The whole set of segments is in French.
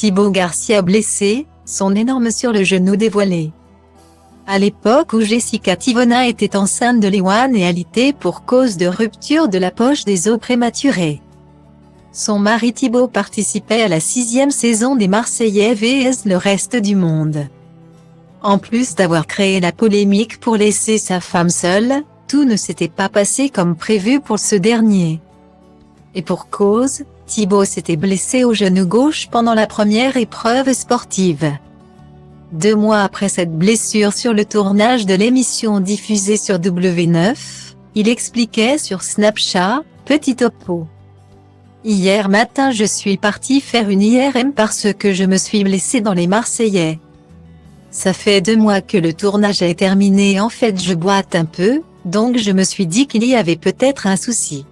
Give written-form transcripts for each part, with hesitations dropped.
Thibaut Garcia blessé, son énorme sur le genou dévoilé. À l'époque où Jessica Tivona était enceinte de Lewan et alitée pour cause de rupture de la poche des os prématurés. Son mari Thibaut participait à la 6e saison des Marseillais vs le reste du monde. En plus d'avoir créé la polémique pour laisser sa femme seule, tout ne s'était pas passé comme prévu pour ce dernier. Et pour cause, Thibaut s'était blessé au genou gauche pendant la première épreuve sportive. 2 mois après cette blessure sur le tournage de l'émission diffusée sur W9, il expliquait sur Snapchat, petit topo. Hier matin je suis parti faire une IRM parce que je me suis blessé dans les Marseillais. Ça fait 2 mois que le tournage est terminé, en fait je boite un peu, donc je me suis dit qu'il y avait peut-être un souci.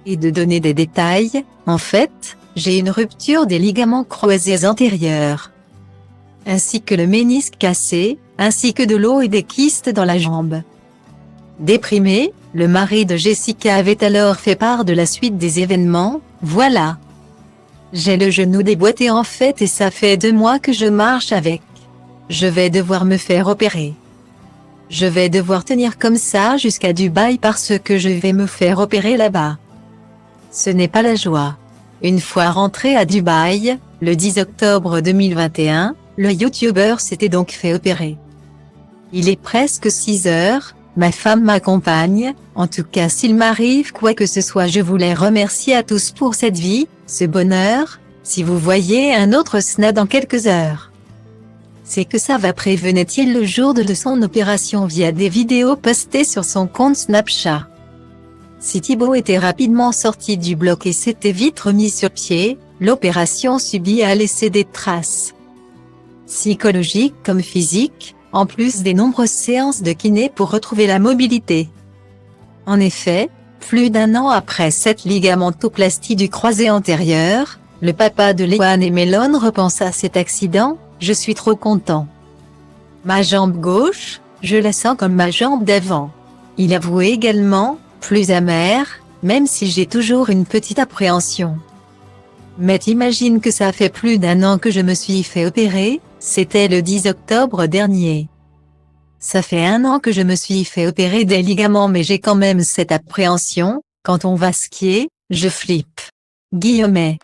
Et de donner des détails, en fait, j'ai une rupture des ligaments croisés antérieurs, ainsi que le ménisque cassé, ainsi que de l'eau et des kystes dans la jambe. Déprimé, le mari de Jessica avait alors fait part de la suite des événements, voilà. J'ai le genou déboîté en fait et ça fait 2 mois que je marche avec. Je vais devoir me faire opérer. Je vais devoir tenir comme ça jusqu'à Dubaï parce que je vais me faire opérer là-bas. Ce n'est pas la joie. Une fois rentré à Dubaï, le 10 octobre 2021, le youtubeur s'était donc fait opérer. Il est presque 6 heures, ma femme m'accompagne, en tout cas s'il m'arrive quoi que ce soit je voulais remercier à tous pour cette vie, ce bonheur, si vous voyez un autre snap dans quelques heures. C'est que ça va, prévenait-il le jour de son opération via des vidéos postées sur son compte Snapchat. Si Thibaut était rapidement sorti du bloc et s'était vite remis sur pied, l'opération subie a laissé des traces psychologiques comme physiques, en plus des nombreuses séances de kiné pour retrouver la mobilité. En effet, plus d'1 an après cette ligamentoplastie du croisé antérieur, le papa de Lewan et Melon repense à cet accident. Je suis trop content. Ma jambe gauche, je la sens comme ma jambe d'avant. Il avouait également, plus amer, même si j'ai toujours une petite appréhension. Mais t'imagines que ça fait plus d'1 an que je me suis fait opérer, c'était le 10 octobre dernier. Ça fait 1 an que je me suis fait opérer des ligaments mais j'ai quand même cette appréhension, quand on va skier, je flippe. Guillemets.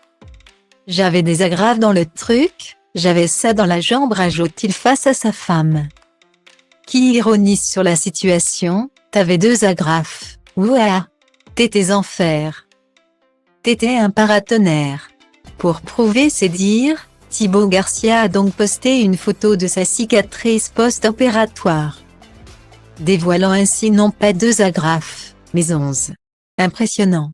J'avais des agrafes dans le truc. J'avais ça dans la jambe, rajoute-t-il face à sa femme. Qui ironise sur la situation, t'avais 2 agrafes. Ouah. T'étais en fer. T'étais un paratonnerre. Pour prouver ses dires, Thibaut Garcia a donc posté une photo de sa cicatrice post-opératoire, dévoilant ainsi non pas 2 agrafes, mais 11. Impressionnant.